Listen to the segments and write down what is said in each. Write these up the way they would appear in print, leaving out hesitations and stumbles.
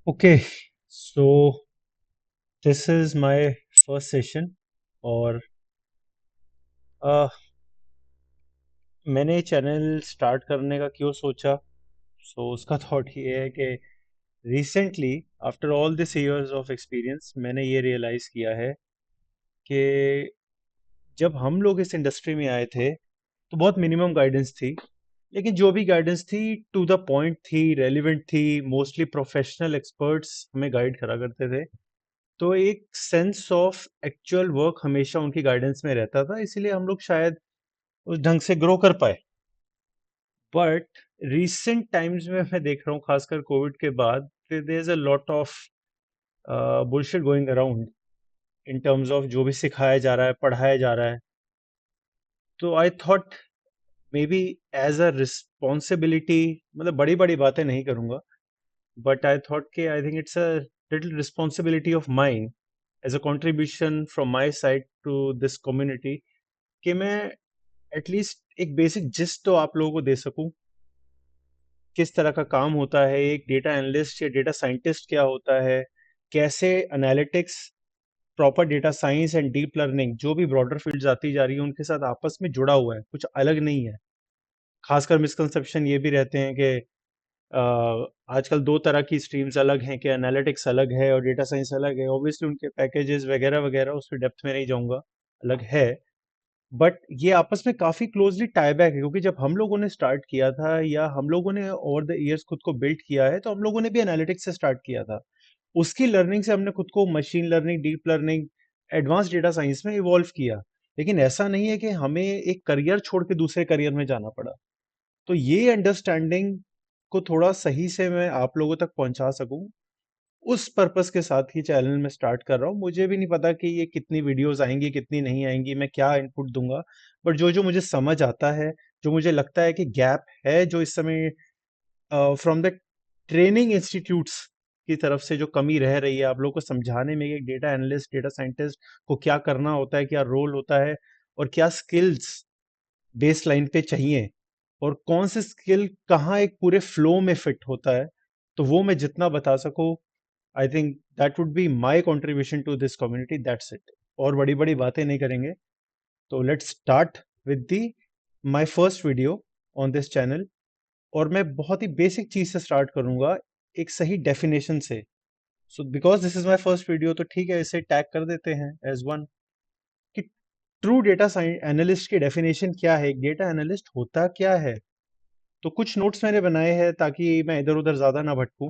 Okay, so this is my first session और अ, मैंने channel start करने का क्यों सोचा। उसका थॉट ये है कि recently after all this years of experience मैंने ये रियलाइज़ किया है कि जब हम लोग इस इंडस्ट्री में आए थे तो बहुत मिनिमम गाइडेंस थी। लेकिन जो भी गाइडेंस थी टू द पॉइंट थी, रेलिवेंट थी, मोस्टली प्रोफेशनल एक्सपर्ट्स हमें गाइड करा करते थे। तो एक सेंस ऑफ एक्चुअल वर्क हमेशा उनकी गाइडेंस में रहता था, इसीलिए हम लोग शायद उस ढंग से ग्रो कर पाए। बट रिसेंट टाइम्स में मैं देख रहा हूँ, खासकर कोविड के बाद, there is a lot of bullshit going around in terms of जो भी सिखाया जा रहा है, पढ़ाया जा रहा है। तो I thought maybe as a responsibility, मतलब बड़ी बड़ी बातें नहीं करूँगा, बट आई थॉट कि I think it's a little responsibility of mine as a contribution from my side to this community कि मैं एटलीस्ट एक बेसिक जिस्ट तो आप लोगों को दे सकूं। किस तरह का काम होता है एक डेटा एनालिस्ट या डेटा साइंटिस्ट, क्या होता है, कैसे analytics, proper data science and deep learning, जो भी ब्रॉडर फील्ड्स आती जा रही है उनके साथ आपस में जुड़ा हुआ है, कुछ अलग नहीं है। खासकर मिसकंसेप्शन ये भी रहते हैं कि अ, आजकल दो तरह की स्ट्रीम्स अलग हैं, कि एनालिटिक्स अलग है और डेटा साइंस अलग है। ऑब्वियसली उनके पैकेजेस वगैरह वगैरह उस पर डेप्थ में नहीं जाऊंगा, अलग है। बट ये आपस में काफी क्लोजली टाई बैक है, क्योंकि जब हम लोगों ने स्टार्ट किया था या हम लोगों ने ओवर द इयर्स खुद को बिल्ड किया है, तो हम लोगों ने भी एनालिटिक्स से स्टार्ट किया था। उसकी लर्निंग से हमने खुद को machine learning, deep learning, advance data science में इवॉल्व किया। लेकिन ऐसा नहीं है कि हमें एक करियर छोड़ के दूसरे करियर में जाना पड़ा। तो ये अंडरस्टैंडिंग को थोड़ा सही से मैं आप लोगों तक पहुंचा सकूं, उस पर्पस के साथ ही चैनल में स्टार्ट कर रहा हूँ। मुझे भी नहीं पता कि ये कितनी वीडियोस आएंगी, कितनी नहीं आएंगी, मैं क्या इनपुट दूंगा। बट जो जो मुझे समझ आता है, जो मुझे लगता है कि गैप है, जो इस समय फ्रॉम द ट्रेनिंग इंस्टीट्यूट्स की तरफ से जो कमी रह रही है आप लोगों को समझाने में, कि एक डेटा एनालिस्ट, डेटा साइंटिस्ट को क्या करना होता है, क्या रोल होता है, और क्या स्किल्स बेस लाइन पे चाहिए, और कौन से स्किल कहाँ एक पूरे फ्लो में फिट होता है, तो वो मैं जितना बता सकूं, I think that would be my contribution to this community, that's it. और बड़ी बड़ी बातें नहीं करेंगे। तो let's start with the my first video on this channel. और मैं बहुत ही बेसिक चीज से स्टार्ट करूंगा, एक सही डेफिनेशन से। So because this is my first video, तो ठीक है, इसे टैग कर देते हैं एज वन, कि ट्रू डेटा एनालिस्ट की डेफिनेशन क्या है, एक डेटा एनालिस्ट होता क्या है। तो कुछ नोट्स मैंने बनाए हैं ताकि मैं इधर उधर ज्यादा ना भटकूं,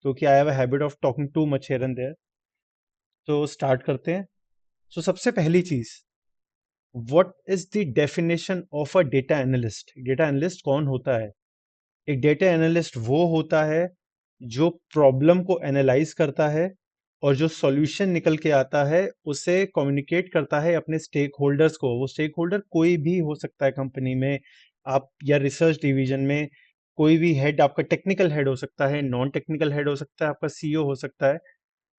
क्योंकि I have a habit of talking too much here and there. तो स्टार्ट करते हैं। सो सबसे पहली चीज, what is the definition of a data analyst. Data analyst कौन होता है? एक डेटा एनालिस्ट वो होता है जो प्रॉब्लम को एनालाइज करता है, और जो सॉल्यूशन निकल के आता है उसे कम्युनिकेट करता है अपने स्टेक होल्डर्स को। वो स्टेक होल्डर कोई भी हो सकता है कंपनी में, आप या रिसर्च डिवीजन में, कोई भी हेड, आपका टेक्निकल हेड हो सकता है, नॉन टेक्निकल हेड हो सकता है, आपका सीईओ हो सकता है।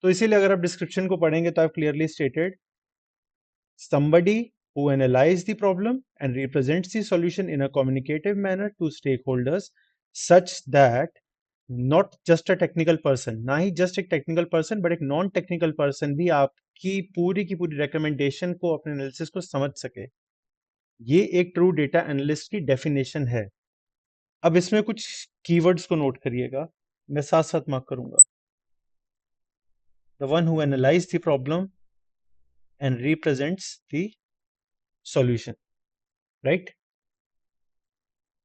तो इसीलिए अगर आप डिस्क्रिप्शन को पढ़ेंगे तो आप clearly stated, somebody who analyzes the problem and represents the solution in a communicative manner to stakeholders, such that not just a technical person, ना ही just एक technical person, but एक non technical person भी आपकी पूरी की पूरी recommendation को, अपने analysis को समझ सके। ये एक true data analyst की definition है। अब इसमें कुछ keywords को note करिएगा, मैं साथ साथ mark करूंगा। The one who analyzes the problem and represents the solution, right?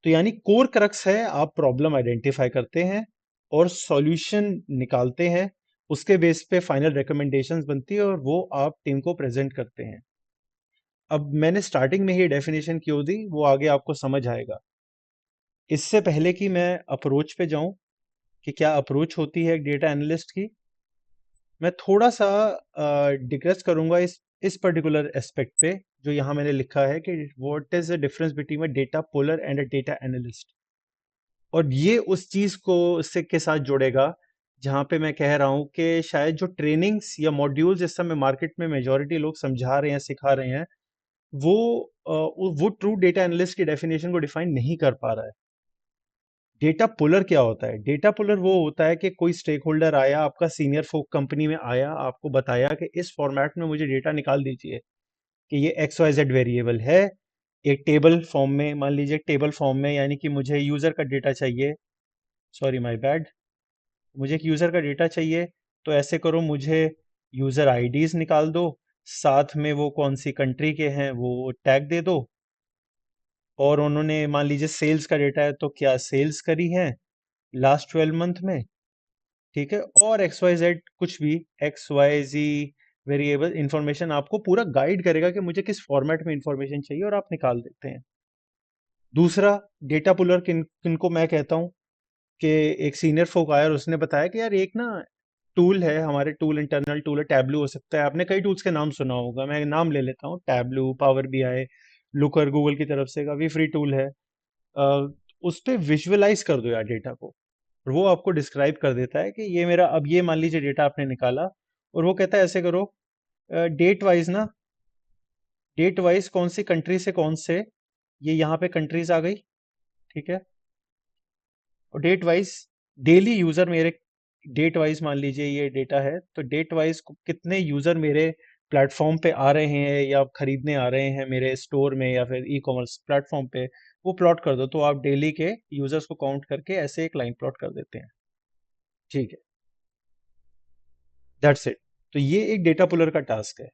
तो यानी कोर क्रक्स है, आप प्रॉब्लम आइडेंटिफाई करते हैं और सॉल्यूशन निकालते हैं, उसके बेस पे फाइनल रिकमेंडेशंस बनती है, और वो आप टीम को प्रेजेंट करते हैं। अब मैंने स्टार्टिंग में ही डेफिनेशन क्यों दी, वो आगे आपको समझ आएगा। इससे पहले कि मैं अप्रोच पे जाऊं, कि क्या अप्रोच होती है एक डेटा एनालिस्ट की, मैं थोड़ा सा डिग्रेस करूंगा इस पर्टिकुलर एस्पेक्ट पे, जो यहाँ मैंने लिखा है कि what is the difference between a data puller and a data analyst. और ये उस चीज को उससे के साथ जुड़ेगा जहां पे मैं कह रहा हूं कि शायद जो ट्रेनिंग्स या मॉड्यूल्स इस समय मार्केट में मेजोरिटी लोग समझा रहे हैं, सिखा रहे हैं, वो वो ट्रू डेटा एनालिस्ट की डेफिनेशन को डिफाइन नहीं कर पा रहा है। डेटा पुलर क्या होता है? डेटा पुलर वो होता है कि कोई स्टेक होल्डर आया, आपका सीनियर फोक कंपनी में आया, आपको बताया कि इस फॉर्मेट में मुझे डेटा निकाल दीजिए कि ये एक्स वाई जेड वेरिएबल है, एक टेबल फॉर्म में, मान लीजिए टेबल फॉर्म में, यानी कि मुझे यूजर का डेटा चाहिए, सॉरी माय बैड, मुझे एक यूजर का डेटा चाहिए। तो ऐसे करो, मुझे यूजर आईडीज निकाल दो, साथ में वो कौन सी कंट्री के हैं वो टैग दे दो, और उन्होंने मान लीजिए सेल्स का डेटा है तो क्या सेल्स करी है लास्ट 12 मंथ में, ठीक है, और एक्स वाई जेड कुछ भी, एक्स वाई जी वेरिएबल इंफॉर्मेशन आपको पूरा गाइड करेगा कि मुझे किस फॉर्मेट में इंफॉर्मेशन चाहिए, और आप निकाल देते हैं। दूसरा डेटा पुलर किनको मैं कहता हूँ कि एक सीनियर फोक आया और उसने बताया कि यार एक ना टूल है, हमारे टूल इंटरनल टूल है, टैबलू हो सकता है, आपने कई टूल्स के नाम सुना होगा, मैं नाम ले लेता हूँ, tableau, power BI, looker, Google की तरफ से काफी फ्री टूल है। उस पे विजुअलाइज कर दो यार डेटा को, और वो आपको डिस्क्राइब कर देता है कि ये मेरा, अब ये मान लीजिए डेटा आपने निकाला, और वो कहता है ऐसे करो, डेट वाइज ना, डेट वाइज कौन सी कंट्री से कौन से, ये यहाँ पे कंट्रीज आ गई, ठीक है, और डेट वाइज डेली यूजर मेरे, डेट वाइज मान लीजिए ये डेटा है, तो डेट वाइज कितने यूजर मेरे प्लेटफॉर्म पे आ रहे हैं या खरीदने आ रहे हैं मेरे स्टोर में या फिर ई कॉमर्स प्लेटफॉर्म पे, वो प्लॉट कर दो, तो आप डेली के यूजर्स को काउंट करके ऐसे एक लाइन प्लॉट कर देते हैं, ठीक है, दैट्स इट। तो ये एक डेटा पुलर का टास्क है।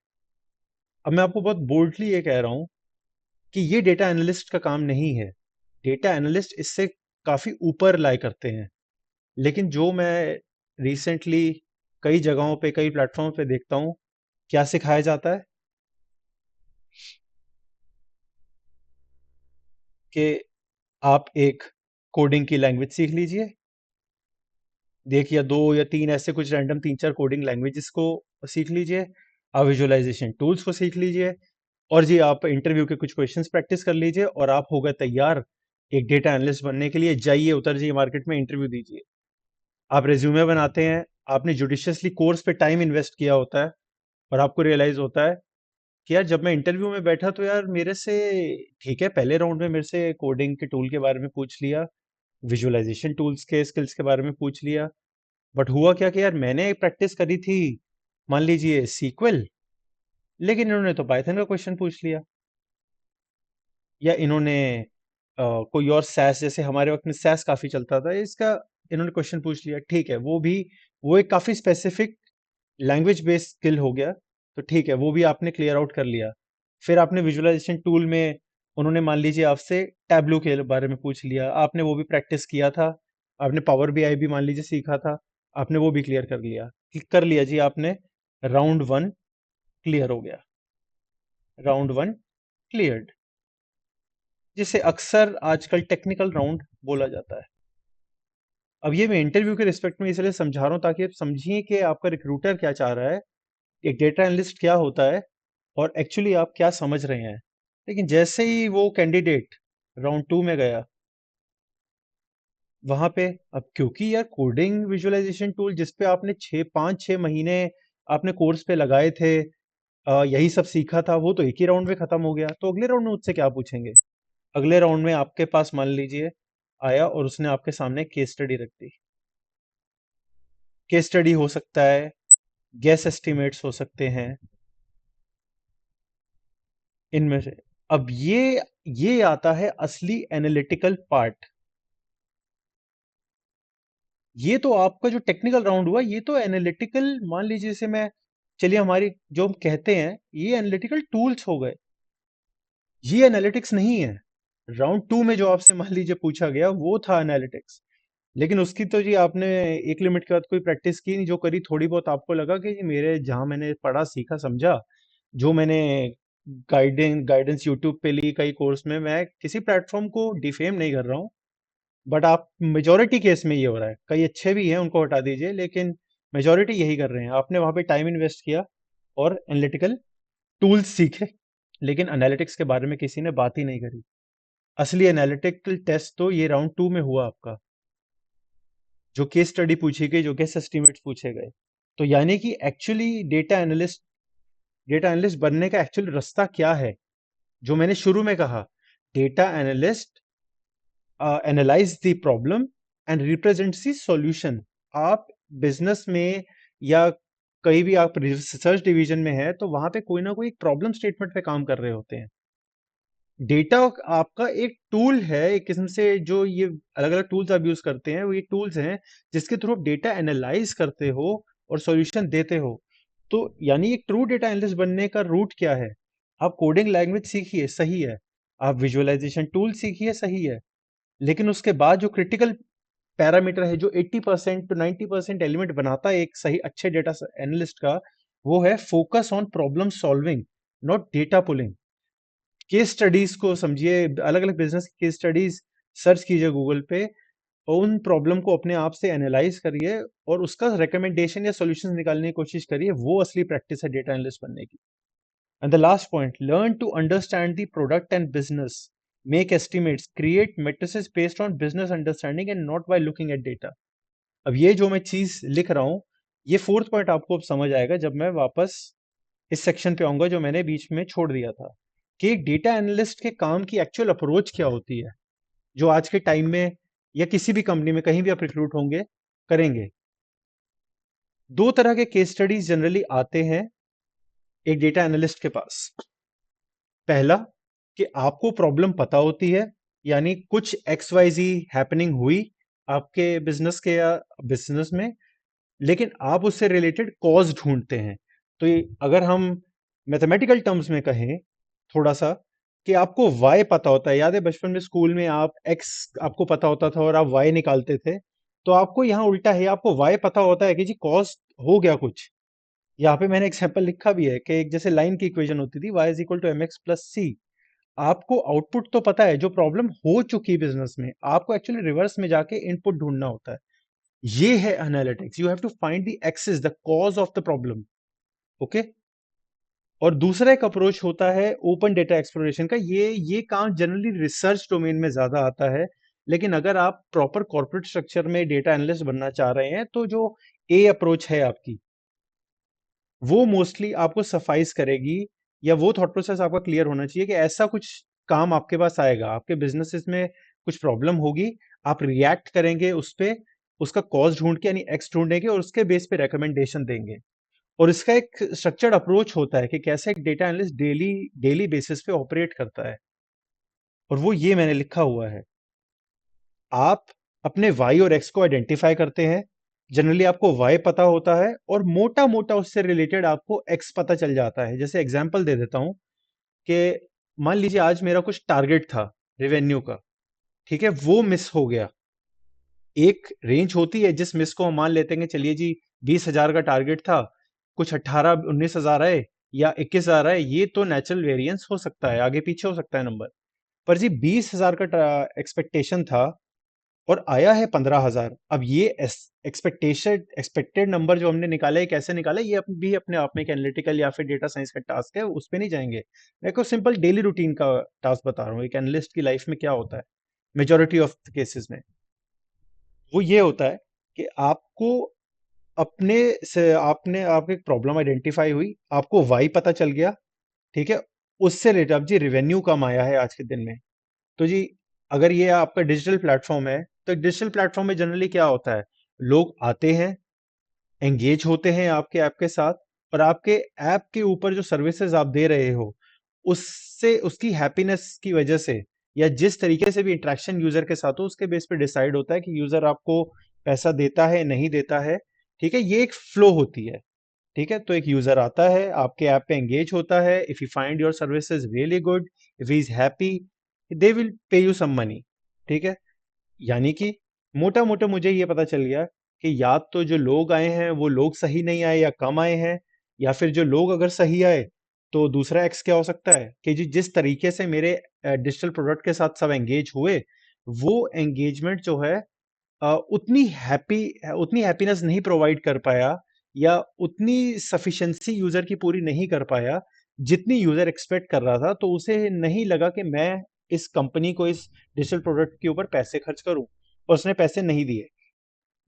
अब मैं आपको बहुत बोल्डली ये कह रहा हूं कि ये डेटा एनालिस्ट का काम नहीं है, डेटा एनालिस्ट इससे काफी ऊपर लाई करते हैं। लेकिन जो मैं रिसेंटली कई जगहों पे, कई प्लेटफॉर्म पे देखता हूँ, क्या सिखाया जाता है कि आप एक कोडिंग की लैंग्वेज सीख लीजिए, एक या दो या तीन ऐसे कुछ रैंडम तीन चार कोडिंग लैंग्वेजेस को सीख लीजिए, आप विजुअलाइजेशन टूल्स को सीख लीजिए, और जी आप इंटरव्यू के कुछ क्वेश्चंस प्रैक्टिस कर लीजिए, और आप हो गए तैयार एक डेटा एनालिस्ट बनने के लिए। जाइए, उतर जाइए मार्केट में, इंटरव्यू दीजिए। आप रेज्यूमे बनाते हैं, आपने जुडिशियसली कोर्स पे टाइम इन्वेस्ट किया होता है, और आपको रियलाइज होता है कि यार जब मैं इंटरव्यू में बैठा तो यार मेरे से, ठीक है पहले राउंड में मेरे से कोडिंग के टूल के बारे में पूछ लिया, विजुअलाइजेशन टूल्स के स्किल्स के बारे में पूछ लिया, बट हुआ क्या कि यार मैंने प्रैक्टिस करी थी मान लीजिए सीक्वल, लेकिन इन्होंने तो पाइथन का क्वेश्चन पूछ लिया, या इन्होंने कोई और सैस, जैसे हमारे वक्त में सैस काफी चलता था, इसका इन्होंने क्वेश्चन पूछ लिया, ठीक है, वो भी, वो एक काफी स्पेसिफिक लैंग्वेज बेस्ड स्किल हो गया, तो ठीक है वो भी आपने क्लियर आउट कर लिया। फिर आपने विजुअलाइजेशन टूल में, उन्होंने मान लीजिए आपसे टैबलू के बारे में पूछ लिया, आपने वो भी प्रैक्टिस किया था, आपने पावर बीआई भी मान लीजिए सीखा था, आपने वो भी क्लियर कर लिया, कर लिया जी आपने, राउंड वन क्लियर हो गया, राउंड वन क्लियर्ड, जिसे अक्सर आजकल टेक्निकल राउंड बोला जाता है। अब ये मैं इंटरव्यू के रिस्पेक्ट में इसलिए समझा रहा हूँ ताकि आप समझिए कि आपका रिक्रूटर क्या चाह रहा है, एक डेटा एनालिस्ट क्या होता है, और एक्चुअली आप क्या समझ रहे हैं। लेकिन जैसे ही वो कैंडिडेट राउंड टू में गया, वहां पे, अब क्योंकि यार कोडिंग विजुअलाइजेशन टूल जिस पे आपने 6 5 6 महीने आपने कोर्स पे लगाए थे, यही सब सीखा था, वो तो एक ही राउंड में खत्म हो गया, तो अगले राउंड में उससे क्या पूछेंगे? अगले राउंड में आपके पास मान लीजिए आया और उसने आपके सामने केस स्टडी रख दी, केस स्टडी हो सकता है, गैस एस्टिमेट्स हो सकते हैं, इनमें से, अब ये आता है असली एनालिटिकल पार्ट। ये तो आपका जो टेक्निकल राउंड हुआ, ये तो एनालिटिकल, मान लीजिए जैसे मैं, चलिए हमारी जो हम कहते हैं ये एनालिटिकल टूल्स हो गए, ये एनालिटिक्स नहीं है। राउंड टू में जो आपसे मान लीजिए पूछा गया वो था एनालिटिक्स, लेकिन उसकी तो जी आपने एक लिमिट के बाद कोई प्रैक्टिस की नहीं, जो करी थोड़ी बहुत, आपको लगा कि जी मेरे जहां मैंने पढ़ा सीखा समझा, जो मैंने गाइडेंस यूट्यूब पे ली कई कोर्स में, मैं किसी प्लेटफॉर्म को डिफेम नहीं कर रहा हूँ, बट आप मेजोरिटी केस में ये हो रहा है, कई अच्छे भी हैं उनको हटा दीजिए, लेकिन मेजोरिटी यही कर रहे हैं, आपने वहां पे टाइम इन्वेस्ट किया और एनालिटिकल टूल्स सीखे, लेकिन एनालिटिक्स के बारे में किसी ने बात ही नहीं करी। असली एनालिटिकल टेस्ट तो ये राउंड टू में हुआ आपका, जो केस स्टडी पूछी गई, जो गेस एस्टिमेट्स पूछे गए। तो यानी कि एक्चुअली डेटा एनालिस्ट बनने का एक्चुअल रास्ता क्या है, जो मैंने शुरू में कहा, data analyst analyse the problem, and represents the solution. आप बिजनेस में या कहीं भी आप रिसर्च डिवीजन में है तो वहां पे कोई ना कोई प्रॉब्लम स्टेटमेंट पे काम कर रहे होते हैं। डेटा आपका एक टूल है एक किस्म से, जो ये अलग अलग टूल्स आप यूज करते हैं वो ये टूल्स हैं जिसके थ्रू आप डेटा एनालाइज करते हो और सॉल्यूशन देते हो। तो यानी एक ट्रू डेटा एनालिस्ट बनने का रूट क्या है? आप कोडिंग लैंग्वेज सीखिए, सही है। आप विजुअलाइजेशन टूल सीखिए, सही है। लेकिन उसके बाद जो क्रिटिकल पैरामीटर है, जो 80% टू 90% एलिमेंट बनाता है एक सही अच्छे डेटा एनालिस्ट का, वो है focus on problem solving, not data pulling. Case studies को समझिए, अलग अलग बिजनेस केस स्टडीज सर्च कीजिए गूगल पे और उन प्रॉब्लम को अपने आप से एनालाइज करिए और उसका रिकमेंडेशन या सॉल्यूशंस निकालने की कोशिश करिए। वो असली प्रैक्टिस है डेटा एनालिस्ट बनने की। And the last point, learn to understand the product and business, make estimates, create matrices based on business understanding and not by looking at data. अब ये जो मैं चीज लिख रहा हूँ, ये फोर्थ पॉइंट आपको अब समझ आएगा जब मैं वापस इस सेक्शन पे आऊंगा जो मैंने बीच में छोड़ दिया था, कि एक डेटा एनालिस्ट के काम की एक्चुअल अप्रोच क्या होती है, जो आज के टाइम में या किसी भी कंपनी में कहीं भी आप रिक्रूट होंगे करेंगे। दो तरह के केस स्टडीज जनरली आते हैं एक डेटा एनालिस्ट के पास। पहला, कि आपको प्रॉब्लम पता होती है, यानी कुछ एक्स वाई जी हैपनिंग हुई आपके बिजनेस के या बिजनेस में, लेकिन आप उससे रिलेटेड कॉज ढूंढते हैं। तो अगर हम मैथमेटिकल टर्म्स में कहें थोड़ा सा, कि आपको वाई पता होता है। याद है बचपन में स्कूल में आप एक्स आपको पता होता था और आप वाई निकालते थे। तो आपको यहाँ उल्टा है, आपको वाई पता होता है कि जी कॉज हो गया कुछ। यहाँ पे मैंने एग्जाम्पल लिखा भी है कि एक जैसे लाइन की इक्वेशन होती थी, y is equal to M X plus C. आपको आउटपुट तो पता है, जो प्रॉब्लम हो चुकी बिजनेस में, आपको एक्चुअली रिवर्स में जाके इनपुट ढूंढना होता है। ये है analytics. You have to find the axis, the cause of the problem. Okay. और दूसरा एक अप्रोच होता है ओपन डेटा एक्सप्लोरेशन का। ये काम जनरली रिसर्च डोमेन में ज्यादा आता है। लेकिन अगर आप प्रॉपर कॉर्पोरेट स्ट्रक्चर में डेटा एनालिस्ट बनना चाह रहे हैं तो जो ए अप्रोच है आपकी, वो मोस्टली आपको सफाइस करेगी, या वो थॉट प्रोसेस आपका क्लियर होना चाहिए कि ऐसा कुछ काम आपके पास आएगा, आपके बिजनेसेस में कुछ प्रॉब्लम होगी, आप रिएक्ट करेंगे उस पे, उसका कॉज ढूंढ के यानी एक्स ढूंढेंगे और उसके बेस पे रिकमेंडेशन देंगे। और इसका एक स्ट्रक्चर्ड अप्रोच होता है कि कैसे एक data analyst daily daily basis पे ऑपरेट करता है। और वो ये मैंने लिखा हुआ है। आप अपने वाई और एक्स को आइडेंटिफाई करते हैं। जनरली आपको वाई पता होता है और मोटा मोटा उससे रिलेटेड आपको एक्स पता चल जाता है। जैसे एग्जांपल दे देता हूं कि मान लीजिए आज मेरा कुछ टारगेट था रेवेन्यू का, ठीक है, वो मिस हो गया। एक रेंज होती है जिस मिस को हम मान लेते हैं कि चलिए जी 20,000 का टारगेट था, कुछ 18-19,000 आए या 21,000 आए, ये तो नेचुरल वेरिएंस हो सकता है, आगे पीछे हो सकता है नंबर। पर जी 20,000 का एक्सपेक्टेशन था और आया है 15,000। अब ये एक्सपेक्टेशन एक्सपेक्टेड नंबर जो हमने निकाला है कैसे निकाला है, ये भी अपने आप में एक एनालिटिकल या फिर डेटा साइंस का टास्क है, उस पे नहीं जाएंगे। मैं को सिंपल डेली रूटीन का टास्क बता रहा हूँ, एक एनालिस्ट की लाइफ में क्या होता है मेजोरिटी ऑफ केसेस में। वो ये होता है कि आपको अपने से आपने आपको एक प्रॉब्लम आइडेंटिफाई हुई, आपको वाई पता चल गया, ठीक है। उससे रिलेटेड अब जी रेवेन्यू कम आया है आज के दिन में, तो जी अगर ये आपका डिजिटल प्लेटफॉर्म है तो डिजिटल प्लेटफॉर्म में जनरली क्या होता है, लोग आते हैं, एंगेज होते हैं आपके ऐप के साथ, और आपके ऐप के ऊपर जो सर्विसेज आप दे रहे हो उससे उसकी हैप्पीनेस की वजह से या जिस तरीके से भी इंटरेक्शन यूजर के साथ हो उसके बेस पे डिसाइड होता है कि यूजर आपको पैसा देता है नहीं देता है। ठीक है, ये एक फ्लो होती है। ठीक है, तो एक यूजर आता है आपके ऐप पे एंगेज होता है, if you find your services really good, if he is happy, they will pay you some money. ठीक है, यानी कि मोटा मोटा मुझे ये पता चल गया कि या तो जो लोग आए हैं वो लोग सही नहीं आए या कम आए हैं, या फिर जो लोग अगर सही आए तो दूसरा एक्स क्या हो सकता है कि जी जिस तरीके से मेरे डिजिटल प्रोडक्ट के साथ सब एंगेज हुए, वो एंगेजमेंट जो है उतनी हैप्पीनेस नहीं प्रोवाइड कर पाया, या उतनी सफिशिएंसी यूजर की पूरी नहीं कर पाया जितनी यूजर एक्सपेक्ट कर रहा था। तो उसे नहीं लगा कि मैं इस कंपनी को इस डिजिटल प्रोडक्ट के ऊपर पैसे खर्च करूं, और उसने पैसे नहीं दिए।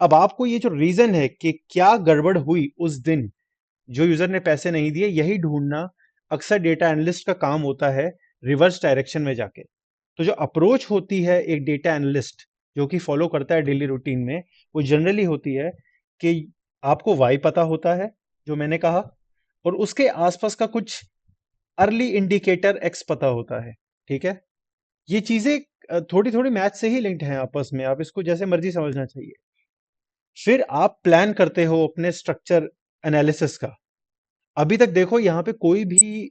अब आपको ये जो रीजन है कि क्या गड़बड़ हुई उस दिन जो यूजर ने पैसे नहीं दिए, यही ढूंढना अक्सर डेटा एनालिस्ट का काम होता है, रिवर्स डायरेक्शन में जाके। तो जो अप्रोच होती है एक डेटा एनालिस्ट जो कि फॉलो करता है डेली रूटीन में, वो जनरली होती है कि आपको वाई पता होता है, जो मैंने कहा, और उसके आसपास का कुछ अर्ली इंडिकेटर एक्स पता होता है। ठीक है, ये चीजें थोड़ी थोड़ी मैथ से ही लिंक्ड हैं आपस में, आप इसको जैसे मर्जी समझना चाहिए। फिर आप प्लान करते हो अपने स्ट्रक्चर एनालिसिस का। अभी तक देखो यहाँ पे कोई भी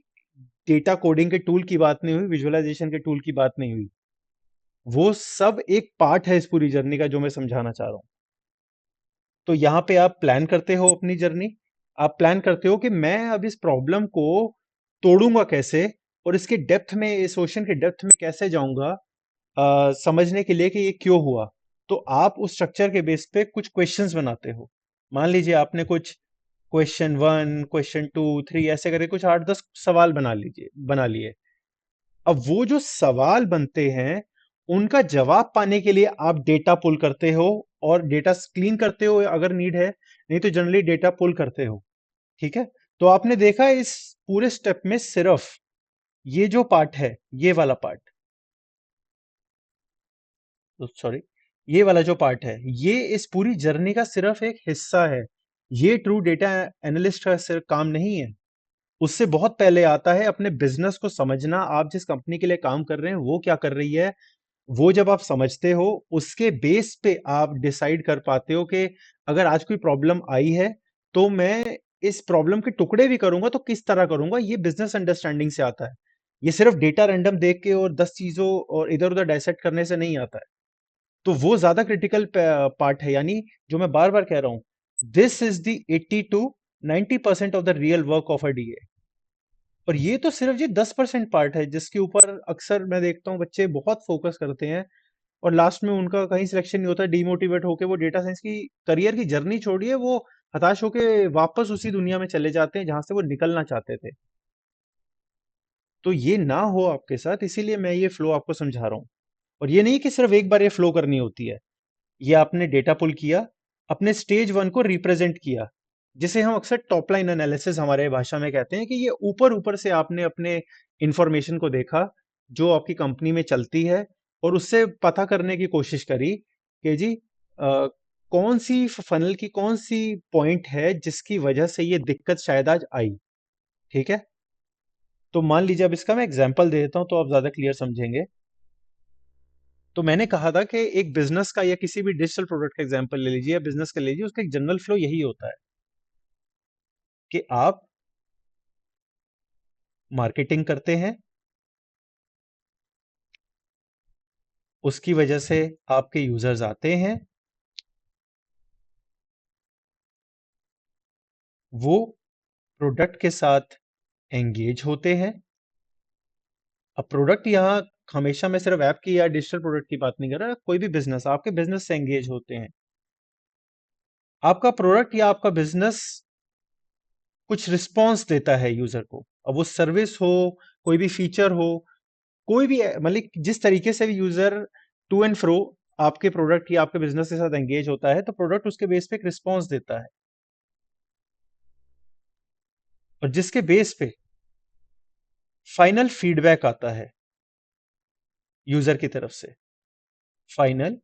डेटा कोडिंग के टूल की बात नहीं हुई, विजुअलाइजेशन के टूल की बात नहीं हुई। वो सब एक पार्ट है इस पूरी जर्नी का, जो मैं समझाना चाह रहा हूं। तो यहाँ पे आप प्लान करते हो अपनी जर्नी। आप प्लान करते हो कि मैं अब इस प्रॉब्लम को तोड़ूंगा कैसे, और इसके डेप्थ में, इस ओशन के डेप्थ में कैसे जाऊंगा, समझने के लिए कि ये क्यों हुआ। तो आप उस स्ट्रक्चर के बेस पे कुछ क्वेश्चंस बनाते हो। मान लीजिए आपने कुछ question one, question two, three, ऐसे करके कुछ 8-10 सवाल बना लिए। अब वो जो सवाल बनते हैं, उनका जवाब पाने के लिए आप डेटा पुल करते हो, और डेटा क्लीन करते हो अगर नीड है, नहीं तो जनरली डेटा पुल करते हो। ठीक है, तो आपने देखा इस पूरे स्टेप में सिर्फ ये जो पार्ट है, ये वाला पार्ट, सॉरी, ये वाला जो पार्ट है, ये इस पूरी जर्नी का सिर्फ एक हिस्सा है। ये ट्रू डेटा एनालिस्ट का सिर्फ काम नहीं है। उससे बहुत पहले आता है अपने बिजनेस को समझना, आप जिस कंपनी के लिए काम कर रहे हैं वो क्या कर रही है। वो जब आप समझते हो, उसके बेस पे आप डिसाइड कर पाते हो कि अगर आज कोई प्रॉब्लम आई है, तो मैं इस प्रॉब्लम के टुकड़े भी करूंगा तो किस तरह करूंगा। ये बिजनेस अंडरस्टैंडिंग से आता है। ये सिर्फ डेटा रैंडम देख के और 10 चीजों और इधर उधर डायसेक्ट करने से नहीं आता है। तो वो ज्यादा क्रिटिकल पार्ट है, यानी जो मैं बार बार कह रहा हूं, this is the 80 to 90% of the real work of a DA. और ये तो सिर्फ ये 10% पार्ट है, जिसके ऊपर अक्सर मैं देखता हूँ बच्चे बहुत फोकस करते हैं, और लास्ट में उनका कहीं सिलेक्शन नहीं होता, डीमोटिवेट होके वो डेटा साइंस की करियर की जर्नी छोड़िए, वो हताश होके वापस उसी दुनिया में चले जाते हैं जहां से वो निकलना चाहते थे। तो ये ना हो आपके साथ, इसीलिए मैं ये फ्लो आपको समझा रहा हूँ। और ये नहीं कि सिर्फ एक बार ये फ्लो करनी होती है। ये आपने डेटा पुल किया, अपने स्टेज वन को रिप्रेजेंट किया, जिसे हम अक्सर टॉप लाइन एनालिसिस हमारे भाषा में कहते हैं, कि ये ऊपर ऊपर से आपने अपने इंफॉर्मेशन को देखा जो आपकी कंपनी में चलती है, और उससे पता करने की कोशिश करी कि जी कौन सी फनल की कौन सी पॉइंट है जिसकी वजह से ये दिक्कत शायद आज आई। ठीक है, तो मान लीजिए, अब इसका मैं एग्जांपल दे देता हूं तो आप ज्यादा क्लियर समझेंगे। तो मैंने कहा था कि एक बिजनेस का या किसी भी डिजिटल प्रोडक्ट का एग्जांपल ले लीजिए, या बिजनेस का ले लीजिए, उसका एक जनरल फ्लो यही होता है कि आप मार्केटिंग करते हैं, उसकी वजह से आपके यूजर्स आते हैं, वो प्रोडक्ट के साथ एंगेज होते हैं। अब प्रोडक्ट यहाँ हमेशा मैं सिर्फ ऐप की या डिजिटल प्रोडक्ट की बात नहीं कर रहा, कोई भी बिजनेस आपके बिजनेस से एंगेज होते हैं। आपका प्रोडक्ट या आपका बिजनेस कुछ रिस्पॉन्स देता है यूजर को, अब वो सर्विस हो, कोई भी फीचर हो, कोई भी, मतलब जिस तरीके से भी यूजर टू एंड फ्रो आपके प्रोडक्ट या आपके बिजनेस के साथ एंगेज होता है, तो प्रोडक्ट उसके बेस पे एक रिस्पॉन्स देता है, और जिसके बेस पे फाइनल फीडबैक आता है यूजर की तरफ से। फाइनल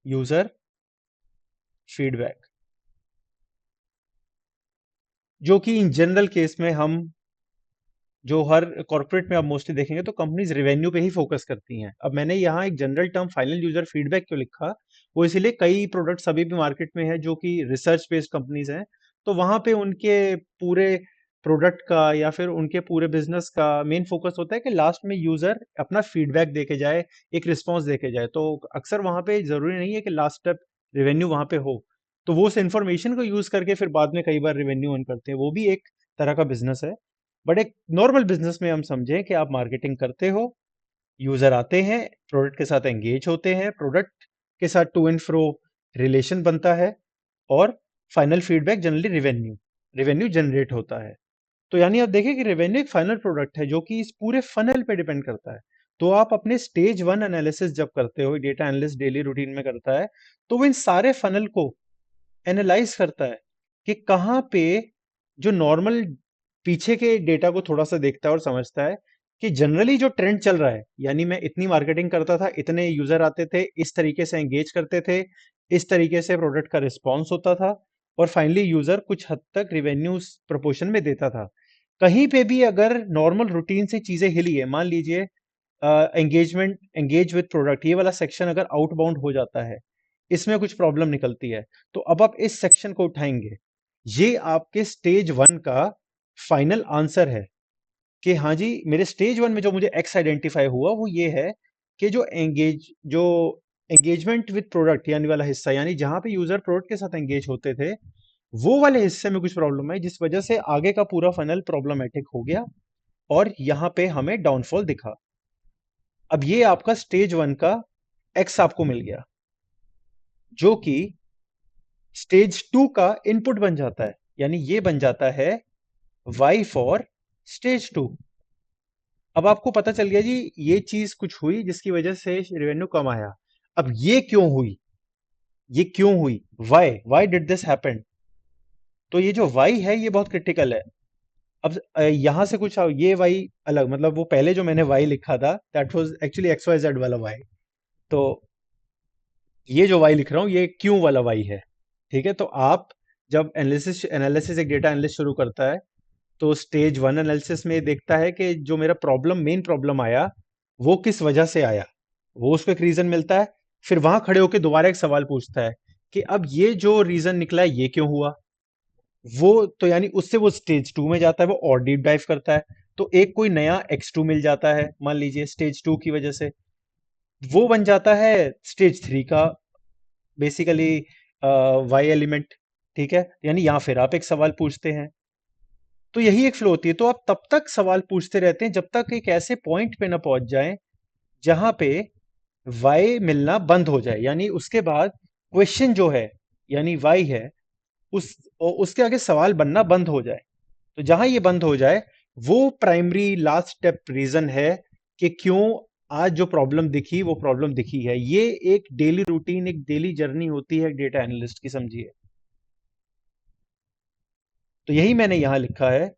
यूजर फीडबैक, जो कि इन जनरल केस में हम, जो हर कॉर्पोरेट में आप मोस्टली देखेंगे तो कंपनीज रेवेन्यू पे ही फोकस करती हैं। अब मैंने यहाँ एक general term final user feedback क्यों लिखा, वो इसीलिए कई प्रोडक्ट्स अभी भी मार्केट में है जो कि रिसर्च बेस्ड कंपनीज हैं, तो वहां पे उनके पूरे प्रोडक्ट का या फिर उनके पूरे बिजनेस का मेन फोकस होता है कि लास्ट में यूजर अपना फीडबैक देके जाए, एक रिस्पॉन्स देके जाए। तो अक्सर वहां पे जरूरी नहीं है कि लास्ट स्टेप रेवेन्यू वहां पे हो, तो वो उस इंफॉर्मेशन को यूज करके फिर बाद में कई बार रेवेन्यू अर्न करते हैं, वो भी एक तरह का बिजनेस है। बट एक नॉर्मल बिजनेस में हम समझें कि आप मार्केटिंग करते हो, यूजर आते हैं, प्रोडक्ट के साथ एंगेज होते हैं, प्रोडक्ट के साथ टू एंड फ्रो रिलेशन बनता है, और final feedback generally revenue revenue generate होता है। तो यानी आप देखिए कि रेवेन्यू एक फाइनल प्रोडक्ट है जो कि इस पूरे फनल पे डिपेंड करता है। तो आप अपने स्टेज वन एनालिसिस जब करते हो, डेटा एनालिस्ट डेली रूटीन में करता है, तो वो इन सारे फनल को एनालाइज करता है कि कहाँ पे जो नॉर्मल पीछे के डेटा को थोड़ा सा देखता है और समझता है कि जनरली जो ट्रेंड चल रहा है, यानी मैं इतनी मार्केटिंग करता था, इतने यूजर आते थे, इस तरीके से एंगेज करते थे, इस तरीके से प्रोडक्ट का रिस्पॉन्स होता था, और फाइनली यूजर कुछ हद तक रिवेन्यू प्रोपोर्शन में देता था। कहीं पे भी अगर नॉर्मल रूटीन से चीजें हिली है, मान लीजिए एंगेज विद प्रोडक्ट, ये वाला सेक्शन अगर आउटबाउंड हो जाता है, इसमें कुछ प्रॉब्लम निकलती है, तो अब आप इस सेक्शन को उठाएंगे। ये आपके स्टेज वन का फाइनल आंसर है कि हाँ जी, मेरे स्टेज वन में जो मुझे एक्स आइडेंटिफाई हुआ वो ये है कि जो एंगेजमेंट विद प्रोडक्ट यानी वाला हिस्सा, यानी जहां पे यूजर प्रोडक्ट के साथ एंगेज होते थे, वो वाले हिस्से में कुछ प्रॉब्लम है, जिस वजह से आगे का पूरा फनल प्रॉब्लमेटिक हो गया और यहाँ पे हमें डाउनफॉल दिखा। अब ये आपका स्टेज वन का एक्स आपको मिल गया, जो कि स्टेज टू का इनपुट बन जाता है, यानी ये बन जाता है y फॉर स्टेज टू। अब आपको पता चल गया जी, ये चीज कुछ हुई जिसकी वजह से रेवेन्यू कम आया। अब ये क्यों हुई, ये क्यों हुई, वाई डिड दिस हैपन? तो ये जो वाई है ये बहुत क्रिटिकल है। अब यहां से कुछ ये वाई अलग, मतलब वो पहले जो मैंने वाई लिखा था that was actually x y z वाला वाई, तो ये जो वाई लिख रहा हूं ये क्यों वाला वाई है। ठीक है, तो आप जब एनालिसिस एनालिसिस एक डेटा एनालिस्ट शुरू करता है, तो स्टेज वन एनालिसिस में देखता है कि जो मेरा प्रॉब्लम, मेन प्रॉब्लम आया, वो किस वजह से आया, वो उसको एक रीजन मिलता है। फिर वहां खड़े होकर दोबारा एक सवाल पूछता है कि अब ये जो रीजन निकला है ये क्यों हुआ, वो तो यानी उससे वो स्टेज टू में जाता है, वो और डीप डाइव करता है, तो एक कोई नया एक्स टू मिल जाता है, मान लीजिए स्टेज टू की वजह से, वो बन जाता है स्टेज थ्री का बेसिकली वाई एलिमेंट। ठीक है, यानी या फिर आप एक सवाल पूछते हैं, तो यही एक फ्लो होती है। तो आप तब तक सवाल पूछते रहते हैं जब तक एक ऐसे पॉइंट पे ना पहुंच जाए जहां पे वाई मिलना बंद हो जाए, यानी उसके बाद क्वेश्चन जो है, यानी वाई है, उस उसके आगे सवाल बनना बंद हो जाए। तो जहां ये बंद हो जाए, वो प्राइमरी लास्ट स्टेप रीजन है कि क्यों आज जो प्रॉब्लम दिखी वो प्रॉब्लम दिखी है। ये एक डेली रूटीन, एक डेली जर्नी होती है डेटा एनालिस्ट की, समझिए। तो यही मैंने यहां लिखा है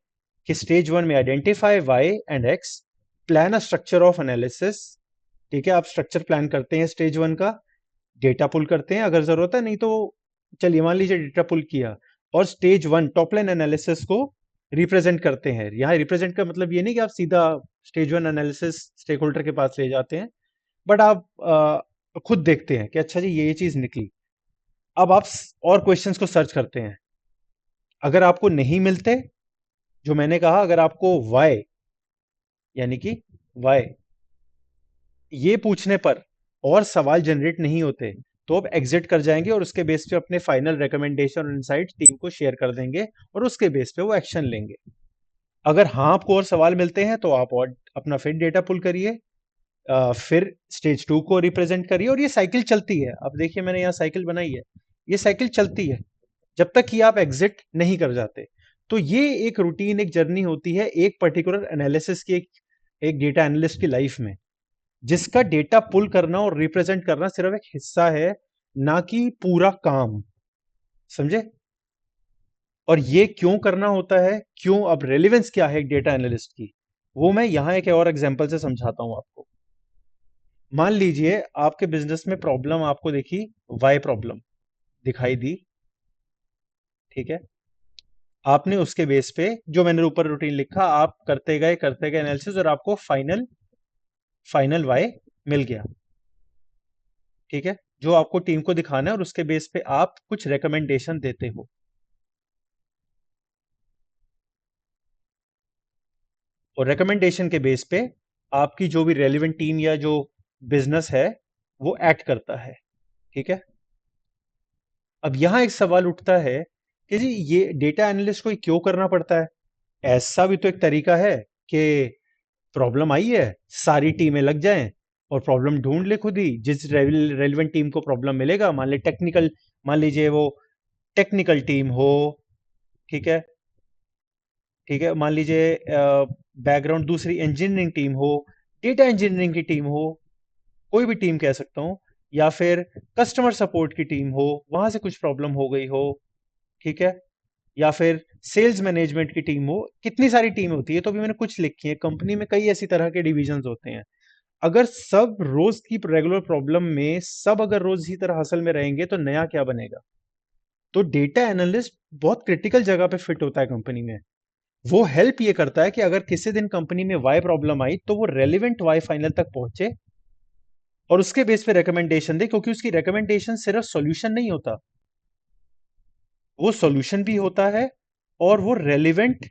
कि स्टेज वन में identify y and x, plan a structure of analysis. ठीक है, आप स्ट्रक्चर प्लान करते हैं स्टेज वन का, डेटा पुल करते हैं अगर जरूरत है, नहीं तो चलिए मान लीजिए डेटा पुल किया, और stage one top line analysis को रिप्रेजेंट करते हैं। यहाँ रिप्रेजेंट का मतलब ये नहीं कि आप सीधा stage one analysis stakeholder के पास ले जाते हैं, बट आप खुद देखते हैं कि अच्छा जी ये चीज निकली। अब आप और क्वेश्चंस को सर्च करते हैं, अगर आपको नहीं मिलते, जो मैंने कहा, अगर आपको वाई, यानी कि वाई ये पूछने पर और सवाल जनरेट नहीं होते, तो अब एग्जिट कर जाएंगे और उसके बेस पे अपने फाइनल रिकमेंडेशन और इनसाइट टीम को शेयर कर देंगे, और उसके बेस पे वो एक्शन लेंगे। अगर हाँ आपको और सवाल मिलते हैं तो आप और अपना फिर डेटा पुल करिए, फिर स्टेज टू को रिप्रेजेंट करिए, और ये साइकिल चलती है। अब देखिए मैंने यहाँ साइकिल बनाई है, ये साइकिल चलती है जब तक कि आप एग्जिट नहीं कर जाते। तो ये एक रूटीन, एक जर्नी होती है एक पर्टिकुलर एनालिसिस की, एक डेटा एनालिस्ट की लाइफ में, जिसका डेटा पुल करना और रिप्रेजेंट करना सिर्फ एक हिस्सा है, ना कि पूरा काम, समझे। और ये क्यों करना होता है, क्यों, अब रेलिवेंस क्या है एक डेटा एनालिस्ट की, वो मैं यहां एक और एग्जांपल से समझाता हूं आपको। मान लीजिए आपके बिजनेस में प्रॉब्लम आपको दिखी, वाई प्रॉब्लम दिखाई दी। ठीक है, आपने उसके बेस पे जो मैंने ऊपर रूटीन लिखा, आप करते गए एनालिसिस, और आपको फाइनल फाइनल वाई मिल गया। ठीक है, जो आपको टीम को दिखाना है, और उसके बेस पे आप कुछ रिकमेंडेशन देते हो, और रिकमेंडेशन के बेस पे आपकी जो भी रेलिवेंट टीम या जो बिजनेस है वो एक्ट करता है। ठीक है, अब यहां एक सवाल उठता है कि जी ये डेटा एनालिस्ट को क्यों करना पड़ता है। ऐसा भी तो एक तरीका है कि प्रॉब्लम आई है, सारी टीमें लग जाएं और प्रॉब्लम ढूंढ ले खुद ही, जिस रेलिवेंट टीम को प्रॉब्लम मिलेगा, मान ले टेक्निकल, मान लीजिए वो टेक्निकल टीम हो। ठीक है, ठीक है, मान लीजिए बैकग्राउंड दूसरी इंजीनियरिंग टीम हो, डेटा इंजीनियरिंग की टीम हो, कोई भी टीम कह सकता हूं, या फिर कस्टमर सपोर्ट की टीम हो, वहां से कुछ प्रॉब्लम हो गई हो। ठीक है, या फिर सेल्स मैनेजमेंट की टीम हो, कितनी सारी टीम होती है, तो अभी मैंने कुछ लिखी है। कंपनी में कई ऐसी तरह के डिविजन्स होते हैं। अगर सब रोज की रेगुलर प्रॉब्लम में सब अगर रोज इसी तरह हसल में रहेंगे तो नया क्या बनेगा? तो डेटा एनालिस्ट बहुत क्रिटिकल जगह पे फिट होता है कंपनी में। वो हेल्प ये करता है कि अगर किसी दिन कंपनी में वाई प्रॉब्लम आई तो वो रेलिवेंट वाई फाइनल तक पहुंचे और उसके बेस पे रिकमेंडेशन दे, क्योंकि उसकी रिकमेंडेशन सिर्फ सॉल्यूशन नहीं होता, वो सॉल्यूशन भी होता है और वो रेलिवेंट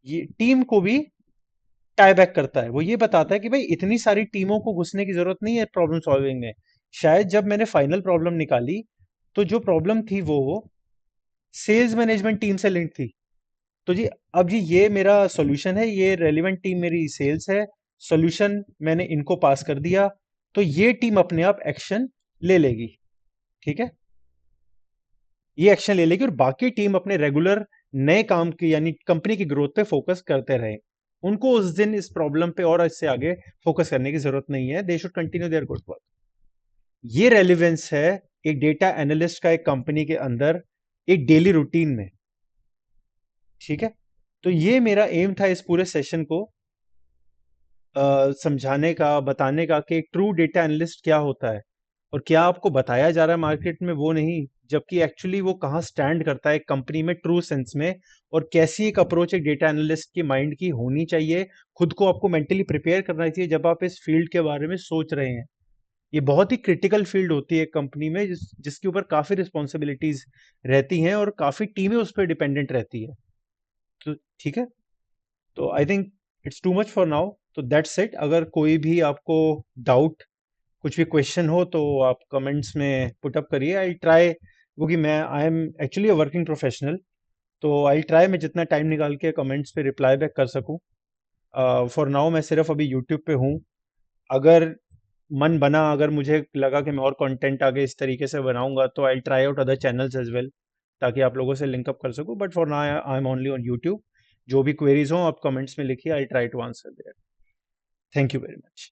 ये टीम को भी टाई बैक करता है। वो ये बताता है कि भाई इतनी सारी टीमों को घुसने की जरूरत नहीं है प्रॉब्लम सॉल्विंग में। शायद जब मैंने फाइनल प्रॉब्लम निकाली तो जो प्रॉब्लम थी वो सेल्स मैनेजमेंट टीम से लिंक थी। तो जी अब जी ये मेरा सॉल्यूशन है, ये रेलिवेंट टीम मेरी सेल्स है, सॉल्यूशन मैंने इनको पास कर दिया, तो ये टीम अपने आप एक्शन ले लेगी। ठीक है, ये एक्शन ले लेगी और बाकी टीम अपने रेगुलर नए काम की यानी कंपनी की ग्रोथ पे फोकस करते रहे। उनको उस दिन इस प्रॉब्लम पे और इससे आगे फोकस करने की जरूरत नहीं है, they should continue their good work. ये रेलिवेंस है एक डेटा एनालिस्ट का एक कंपनी के अंदर एक डेली रूटीन में। ठीक है, तो ये मेरा एम था इस पूरे सेशन को समझाने का, बताने का कि एक ट्रू डेटा एनालिस्ट क्या होता है और क्या आपको बताया जा रहा है मार्केट में वो नहीं, जबकि एक्चुअली वो कहाँ स्टैंड करता है कंपनी में ट्रू सेंस में, और कैसी एक अप्रोच एक डेटा एनालिस्ट की माइंड की होनी चाहिए। खुद को आपको मेंटली प्रिपेयर करना चाहिए जब आप इस फील्ड के बारे में सोच रहे हैं। ये बहुत ही क्रिटिकल फील्ड होती है कंपनी में, जिसके ऊपर काफी रिस्पॉन्सिबिलिटीज रहती हैं और काफी टीमें उस पर डिपेंडेंट रहती है। तो ठीक है, तो आई think it's too much for now, तो दैट्स इट। अगर कोई भी आपको डाउट, कुछ भी क्वेश्चन हो तो आप कमेंट्स में पुट अप करिए। आई ट्राई, क्योंकि मैं I am actually a working professional, तो आई ट्राई मैं जितना टाइम निकाल के कमेंट्स पे रिप्लाई बैक कर सकूं। फॉर नाउ मैं सिर्फ अभी यूट्यूब पे हूँ। अगर मन बना, अगर मुझे लगा कि मैं और कंटेंट आगे इस तरीके से बनाऊंगा तो I try out other channels as well, ताकि आप लोगों से लिंकअप कर सकूं। But for now I am only on YouTube. जो भी क्वेरीज हो आप कमेंट्स में लिखिए, I try to answer there. Thank you very much.